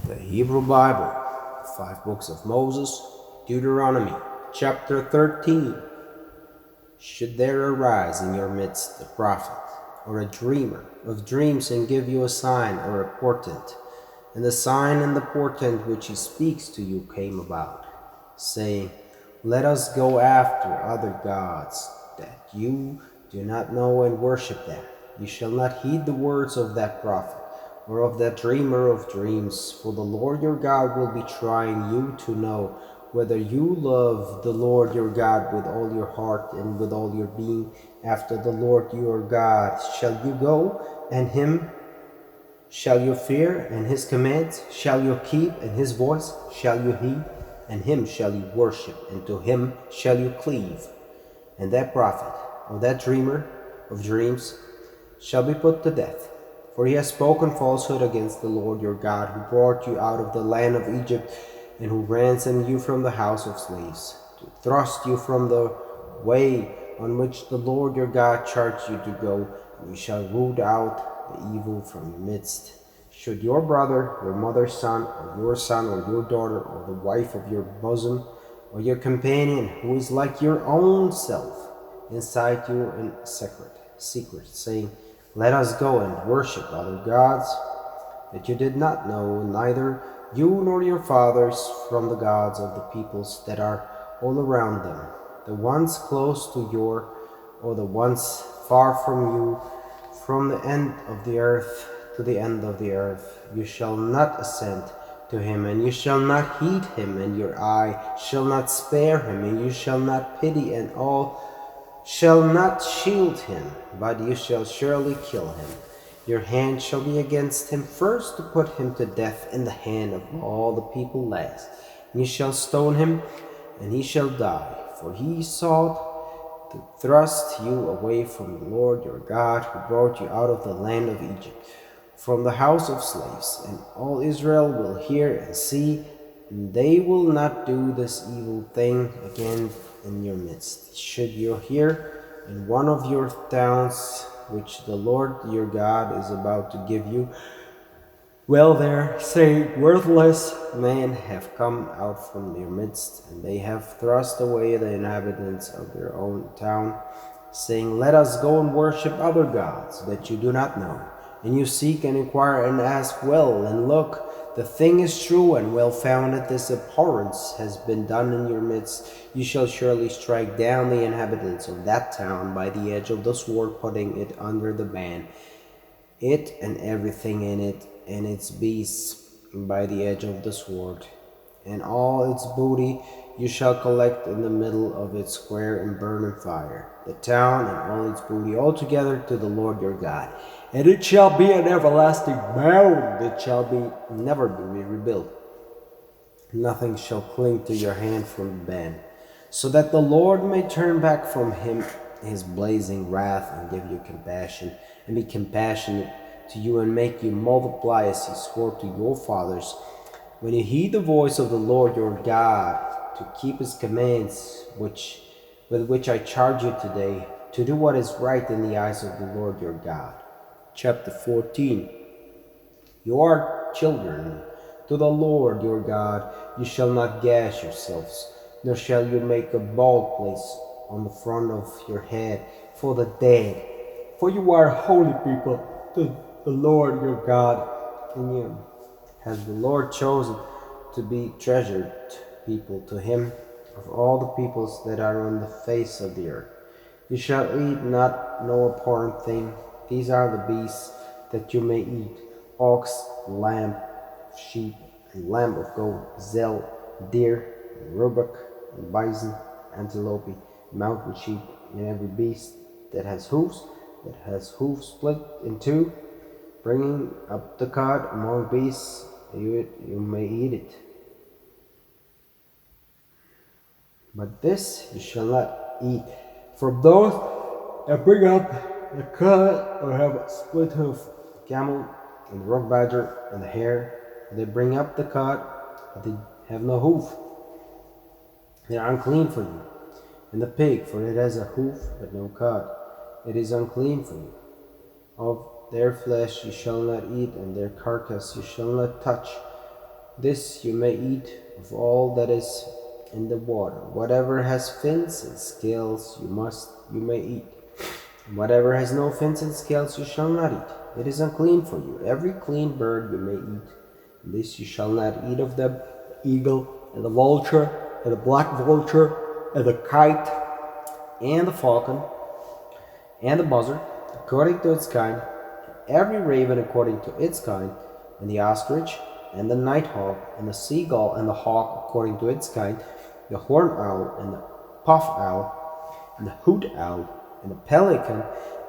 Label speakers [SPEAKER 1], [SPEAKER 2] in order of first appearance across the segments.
[SPEAKER 1] The Hebrew Bible, the 5 books of Moses, Deuteronomy, chapter 13. Should there arise in your midst a prophet, or a dreamer of dreams, and give you a sign or a portent, and the sign and the portent which he speaks to you came about, saying, Let us go after other gods, that you do not know, and worship them. You shall not heed the words of that prophet, or of that dreamer of dreams, for the Lord your God will be trying you to know whether you love the Lord your God with all your heart and with all your being. After the Lord your God shall you go, and him shall you fear, and his commands shall you keep, and his voice shall you heed, and him shall you worship, and to him shall you cleave. And that prophet, or that dreamer of dreams, shall be put to death. For he has spoken falsehood against the Lord your God, who brought you out of the land of Egypt, and who ransomed you from the house of slaves, to thrust you from the way on which the Lord your God charged you to go, and you shall root out the evil from your midst. Should your brother, your mother's son, or your daughter, or the wife of your bosom, or your companion, who is like your own self, incite you in secret, saying, Let us go and worship other gods that you did not know, neither you nor your fathers, from the gods of the peoples that are all around them, the ones close to your, or the ones far from you, from the end of the earth to the end of the earth. You shall not assent to him, and you shall not heed him, and your eye shall not spare him, and you shall not pity, and all shall not shield him, but you shall surely kill him. Your hand shall be against him first, to put him to death in the hand of all the people last. And you shall stone him, and he shall die, for he sought to thrust you away from the Lord your God, who brought you out of the land of Egypt, from the house of slaves. And all Israel will hear and see, and they will not do this evil thing again in your midst. Should you hear in one of your towns, which the Lord your God is about to give you, well there, say, Worthless men have come out from your midst, and they have thrust away the inhabitants of their own town, saying, Let us go and worship other gods that you do not know. And you seek and inquire and ask, Well, and look, the thing is true and well founded. This abhorrence has been done in your midst. You shall surely strike down the inhabitants of that town by the edge of the sword, putting it under the ban, it and everything in it, and its beasts by the edge of the sword. And all its booty you shall collect in the middle of its square and burn in fire, the town and all its booty altogether to the Lord your God. And it shall be an everlasting mound, it shall never be rebuilt. Nothing shall cling to your hand from the ban, so that the Lord may turn back from him his blazing wrath, and give you compassion, and be compassionate to you, and make you multiply as he swore to your fathers, when you heed the voice of the Lord your God, to keep his commands with which I charge you today, to do what is right in the eyes of the Lord your God. Chapter 14. You are children to the Lord your God. You shall not gash yourselves, nor shall you make a bald place on the front of your head for the dead. For you are a holy people to the Lord your God, and you has the Lord chosen to be treasured people to him of all the peoples that are on the face of the earth. You shall eat not no abhorrent thing. These are the beasts that you may eat: ox, lamb, sheep, and lamb of goat, gazelle, deer, and roebuck, and bison, antelope, mountain sheep, and every beast that has hoofs split in two. Bringing up the cud among beasts, you may eat it. But this you shall not eat from those that bring up the cud, or have a split hoof, the camel, and the rock badger, and the hare. They bring up the cud, but they have no hoof. They are unclean for you. And the pig, for it has a hoof, but no cud, it is unclean for you. Of their flesh you shall not eat, and their carcass you shall not touch. This you may eat of all that is in the water. Whatever has fins and scales you may eat. Whatever has no fins and scales you shall not eat. It is unclean for you. Every clean bird you may eat. This you shall not eat of the eagle, and the vulture, and the black vulture, and the kite, and the falcon, and the buzzard, according to its kind, every raven according to its kind, and the ostrich, and the nighthawk, and the seagull, and the hawk according to its kind, the horned owl, and the puff owl, and the hoot owl, and the pelican,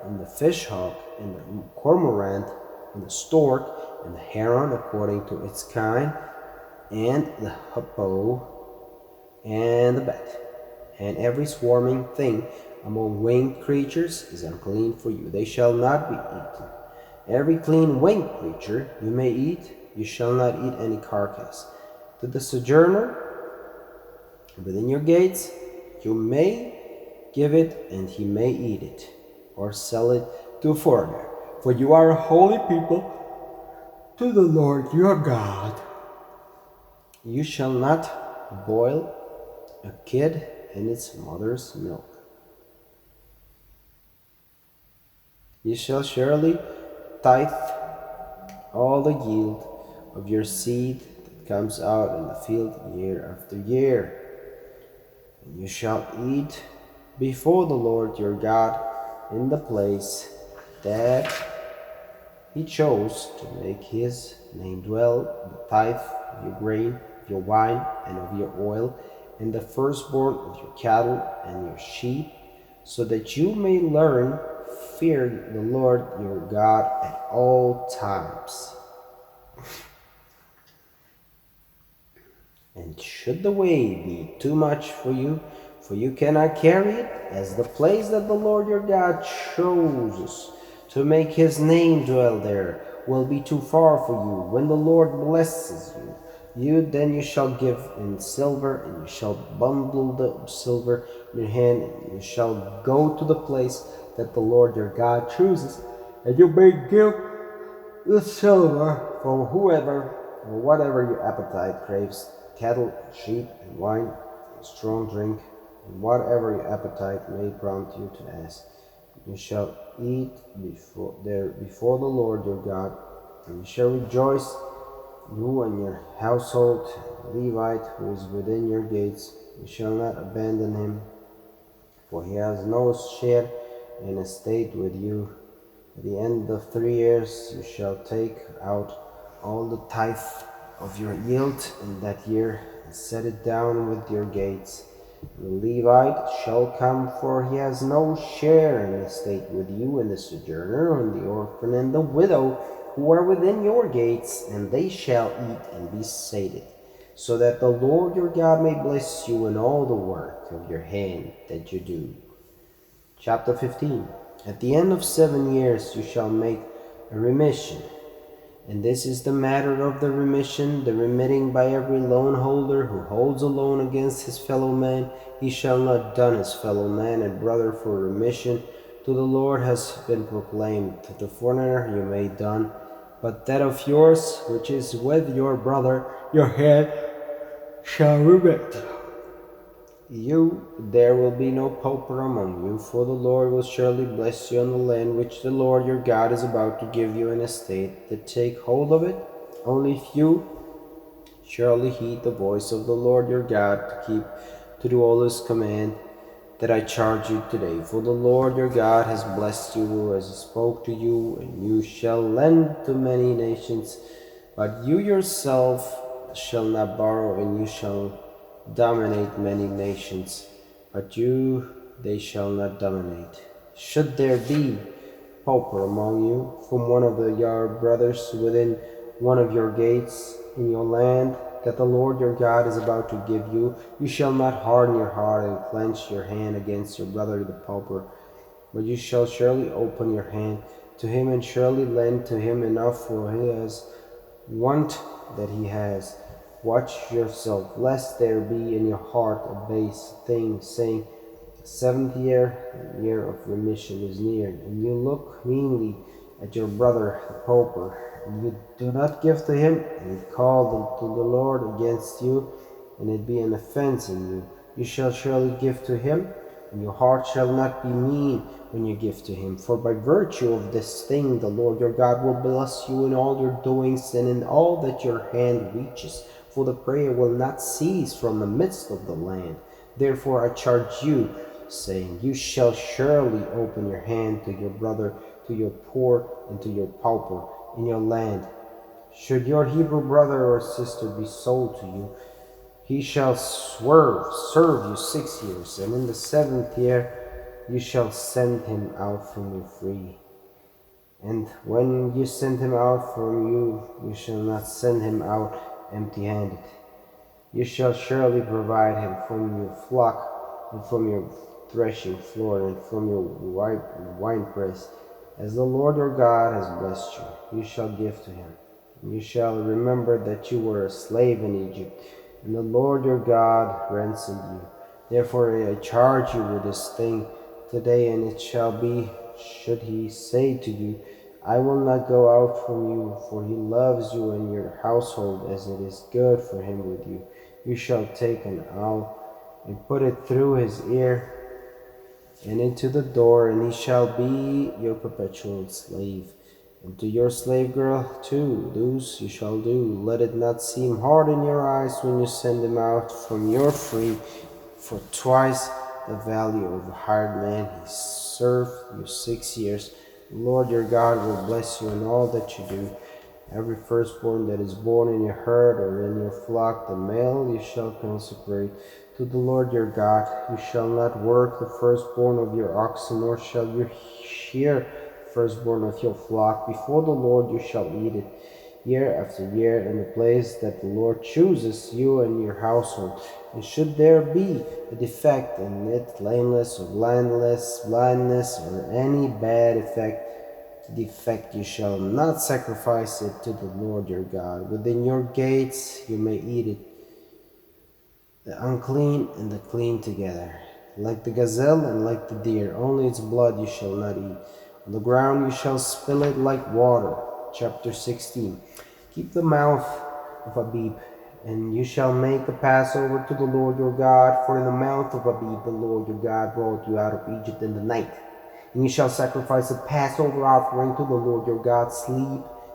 [SPEAKER 1] and the fishhawk, and the cormorant, and the stork, and the heron according to its kind, and the hippo, and the bat. And every swarming thing among winged creatures is unclean for you. They shall not be eaten. Every clean winged creature you may eat. You shall not eat any carcass. To the sojourner within your gates you may give it, and he may eat it, or sell it to a foreigner. For you are a holy people to the Lord your God. You shall not boil a kid in its mother's milk. You shall surely tithe all the yield of your seed that comes out in the field year after year. And you shall eat before the Lord your God in the place that he chose to make his name dwell, the tithe of your grain, of your wine, and of your oil, and the firstborn of your cattle and your sheep, so that you may learn fear the Lord your God at all times. And should the way be too much for you cannot carry it, as the place that the Lord your God chooses to make his name dwell there will be too far for you, when the Lord blesses then you shall give in silver, and you shall bundle the silver in your hand, and you shall go to the place that the Lord your God chooses, and you may give the silver for whoever or whatever your appetite craves, cattle, sheep, and wine, and strong drink, and whatever your appetite may prompt you to ask. You shall eat before the Lord your God, and you shall rejoice, you and your household, Levite who is within your gates. You shall not abandon him, for he has no share in estate with you. At the end of 3 years you shall take out all the tithe of your yield in that year, and set it down with your gates. The Levite shall come, for he has no share in estate with you, and the sojourner, and the orphan, and the widow, who are within your gates, and they shall eat and be sated, so that the Lord your God may bless you in all the work of your hand that you do. Chapter 15. At the end of 7 years you shall make a remission, and this is the matter of the remission, the remitting by every loan holder who holds a loan against his fellow man. He shall not dun his fellow man and brother for remission. To the Lord has been proclaimed. To the foreigner you may dun, but that of yours which is with your brother your hand shall remit. There will be no pauper among you, for the Lord will surely bless you on the land which the Lord your God is about to give you an estate, to take hold of it. Only if you surely heed the voice of the Lord your God, to do all his command that I charge you today. For the Lord your God has blessed you as he spoke to you, and you shall lend to many nations, but you yourself shall not borrow, and you shall dominate many nations, but they shall not dominate. Should there be pauper among you, from one of your brothers within one of your gates in your land that the Lord your God is about to give you, you shall not harden your heart and clench your hand against your brother the pauper, but you shall surely open your hand to him, and surely lend to him enough for his want that he has. Watch yourself, lest there be in your heart a base thing, saying, the 7th year, the year of remission is near, and you look meanly at your brother the pauper, and you do not give to him, and he called unto the Lord against you, and it be an offense in you, you shall surely give to him, and your heart shall not be mean when you give to him. For by virtue of this thing the Lord your God will bless you in all your doings and in all that your hand reaches. For the prayer will not cease from the midst of the land. Therefore I charge you, saying, you shall surely open your hand to your brother, to your poor, and to your pauper in your land. Should your Hebrew brother or sister be sold to you, he shall serve you 6 years, and in the 7th year you shall send him out from you free. And when you send him out from you, you shall not send him out empty-handed. You shall surely provide him from your flock, and from your threshing floor, and from your winepress, as the Lord your God has blessed you. You shall give to him. And you shall remember that you were a slave in Egypt, and the Lord your God ransomed you. Therefore I charge you with this thing today, and it shall be, should he say to you, I will not go out from you, for he loves you and your household as it is good for him with you, you shall take an awl and put it through his ear and into the door, and he shall be your perpetual slave. And to your slave girl too, thus you shall do. Let it not seem hard in your eyes when you send them out from your free, for twice the value of a hired man he served you 6 years. The Lord your God will bless you in all that you do. Every firstborn that is born in your herd or in your flock, the male you shall consecrate to the Lord your God. You shall not work the firstborn of your oxen, nor shall you shear firstborn of your flock. Before the Lord you shall eat it, year after year, in the place that the Lord chooses, you and your household. And should there be a defect in it, lameness or blindness, or any bad defect, you shall not sacrifice it to the Lord your God. Within your gates you may eat it, the unclean and the clean together, like the gazelle and like the deer. Only its blood you shall not eat. On the ground you shall spill it like water. Chapter 16. Keep the mouth of Abib, and you shall make a Passover to the Lord your God. For in the mouth of Abib the Lord your God brought you out of Egypt in the night. And you shall sacrifice a Passover offering to the Lord your God,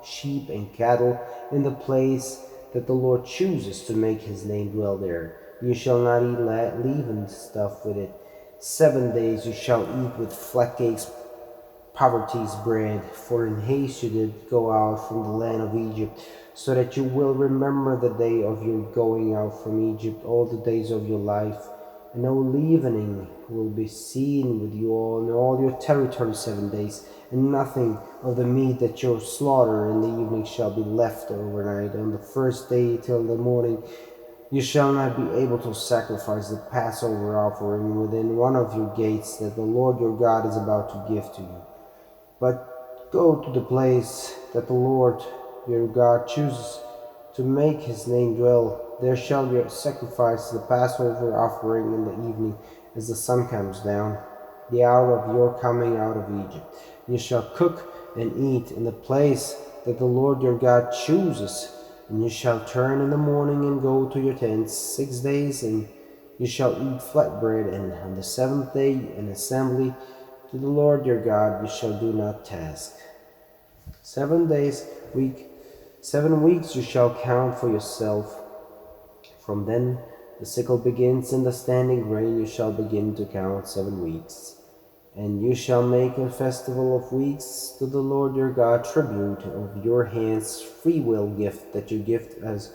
[SPEAKER 1] sheep and cattle, in the place that the Lord chooses to make his name dwell there. And you shall not eat leavened stuff with it. 7 days you shall eat with flat cakes, poverty's bread, for in haste you did go out from the land of Egypt, so that you will remember the day of your going out from Egypt all the days of your life. And no leavening will be seen with you all in all your territory 7 days, and nothing of the meat that you slaughter in the evening shall be left overnight. On the first day till the morning you shall not be able to sacrifice the Passover offering within one of your gates that the Lord your God is about to give to you. But go to the place that the Lord your God chooses to make his name dwell. There shall you sacrifice the Passover offering in the evening as the sun comes down, the hour of your coming out of Egypt. You shall cook and eat in the place that the Lord your God chooses. And you shall turn in the morning and go to your tents 6 days, and you shall eat flat bread, and on the 7th day an assembly to the Lord your God. You shall do not task. 7 weeks you shall count for yourself. From then the sickle begins, and the standing grain you shall begin to count 7 weeks. And you shall make a festival of weeks to the Lord your God, tribute of your hands, freewill gift that you give as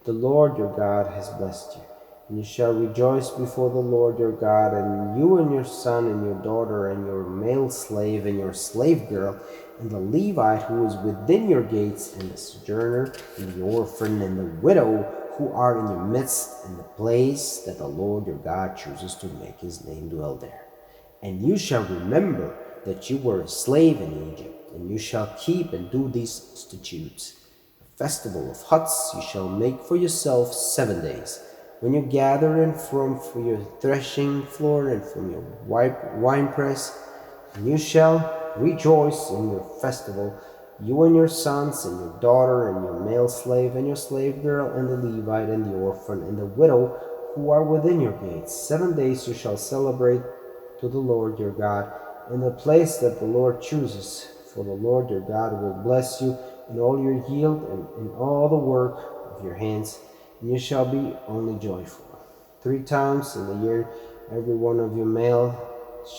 [SPEAKER 1] the Lord your God has blessed you. And you shall rejoice before the Lord your God, and you and your son and your daughter and your male slave and your slave girl, and the Levite who is within your gates, and the sojourner, and the orphan, and the widow who are in your midst, in the place that the Lord your God chooses to make his name dwell there. And you shall remember that you were a slave in Egypt, and you shall keep and do these statutes. A festival of huts you shall make for yourself 7 days, when you gather in from your threshing floor and from your winepress. And you shall rejoice in your festival, you and your sons and your daughter and your male slave and your slave girl and the Levite and the orphan and the widow who are within your gates. 7 days you shall celebrate to the Lord your God in the place that the Lord chooses. For the Lord your God will bless you in all your yield and in all the work of your hands, and you shall be only joyful. 3 times in the year every one of your male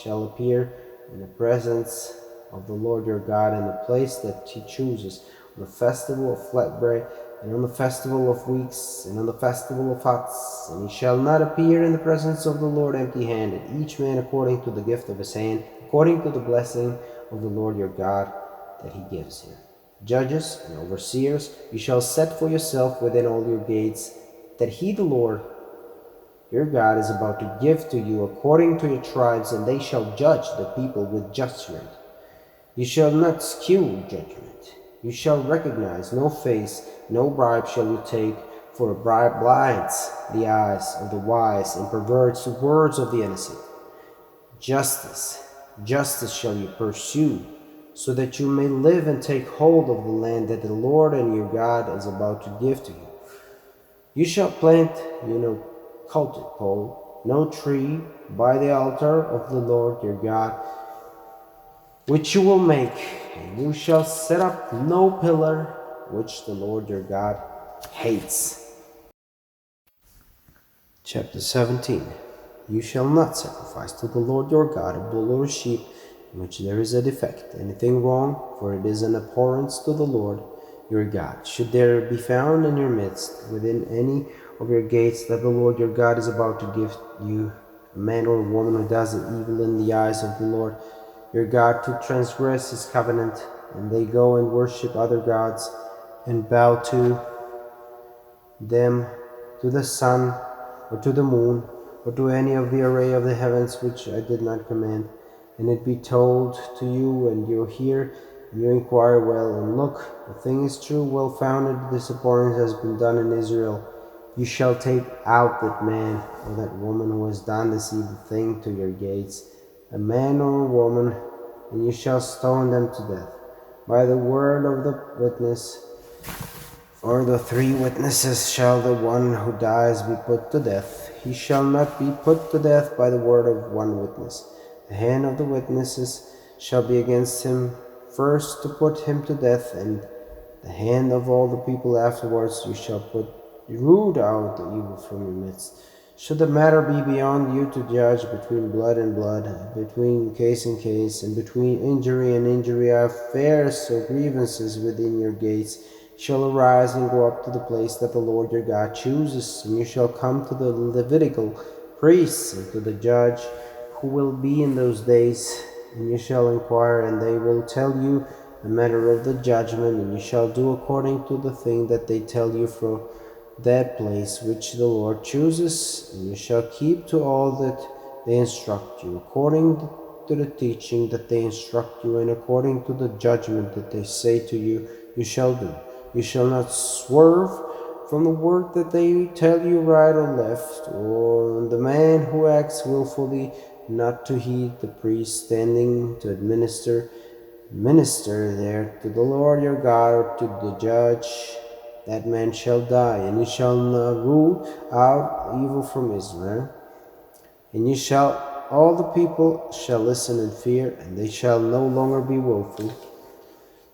[SPEAKER 1] shall appear in the presence of the Lord your God in the place that he chooses, on the festival of flat bread, and on the festival of weeks, and on the festival of huts. And he shall not appear in the presence of the Lord empty-handed, each man according to the gift of his hand, according to the blessing of the Lord your God that he gives him. Judges and overseers you shall set for yourself within all your gates, that he, the Lord your God, is about to give to you according to your tribes, and they shall judge the people with judgment. You shall not skew judgment. You shall recognize no face, no bribe shall you take, for a bribe blinds the eyes of the wise and perverts the words of the innocent. Justice shall you pursue, so that you may live and take hold of the land that the Lord and your God is about to give to you. You shall plant, cultivate pole, no tree by the altar of the Lord your God, which you will make, and you shall set up no pillar which the Lord your God hates. Chapter 17. You shall not sacrifice to the Lord your God a bull or a sheep in which there is a defect, anything wrong, for it is an abhorrence to the Lord your God. Should there be found in your midst, within any of your gates that the Lord your God is about to give you, a man or a woman who does evil in the eyes of the Lord your God, to transgress his covenant, and they go and worship other gods, and bow to them, to the sun, or to the moon, or to any of the array of the heavens which I did not command, and it be told to you, and you hear, and you inquire well, and look, the thing is true, well founded, this abhorrence has been done in Israel. You shall take out that man or that woman who has done this evil thing to your gates, a man or a woman, and you shall stone them to death. By the word of the witness, or the 3 witnesses, shall the one who dies be put to death. He shall not be put to death by the word of 1 witness. The hand of the witnesses shall be against him first to put him to death, and the hand of all the people afterwards. You shall root out the evil from your midst. Should the matter be beyond you to judge between blood and blood, between case and case, and between injury and injury, affairs or grievances within your gates, shall arise and go up to the place that the Lord your God chooses, and you shall come to the Levitical priests and to the judge who will be in those days, and you shall inquire, and they will tell you the matter of the judgment, and you shall do according to the thing that they tell you from that place which the Lord chooses, and you shall keep to all that they instruct you, according to the teaching that they instruct you, and according to the judgment that they say to you, you shall do. You shall not swerve from the word that they tell you right or left, or the man who acts willfully not to heed the priest standing to minister there to the Lord your God, or to the judge. That man shall die, and you shall not root out evil from Israel. And all the people shall listen in fear, and they shall no longer be willful.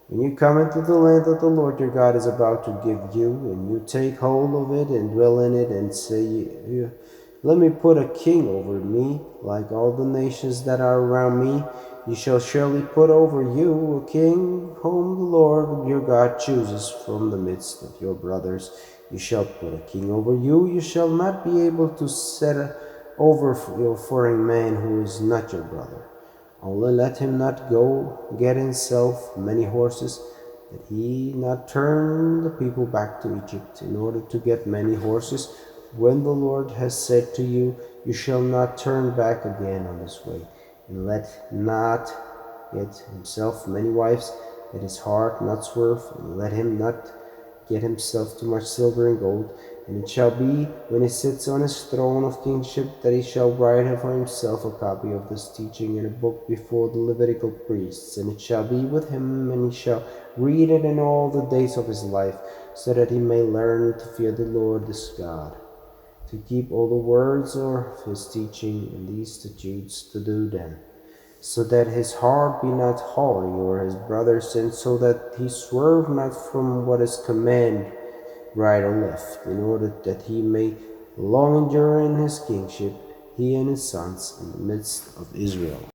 [SPEAKER 1] When you come into the land that the Lord your God is about to give you, and you take hold of it and dwell in it, and say, let me put a king over me, like all the nations that are around me, you shall surely put over you a king whom the Lord your God chooses from the midst of your brothers. You shall put a king over you. You shall not be able to set over your foreign man who is not your brother. Only let him not go get himself many horses, that he not turn the people back to Egypt in order to get many horses. When the Lord has said to you, you shall not turn back again on this way, and let not get himself many wives, that his heart not swerve, and let him not get himself too much silver and gold, And it shall be, when he sits on his throne of kingship, that he shall write for himself a copy of this teaching in a book before the Levitical priests. And it shall be with him, and he shall read it in all the days of his life, so that he may learn to fear the Lord his God, to keep all the words of his teaching and these statutes, to do them, so that his heart be not haughty, or his brother sin, so that he swerve not from what is commanded, right or left, in order that he may long endure in his kingship, he and his sons, in the midst of Israel.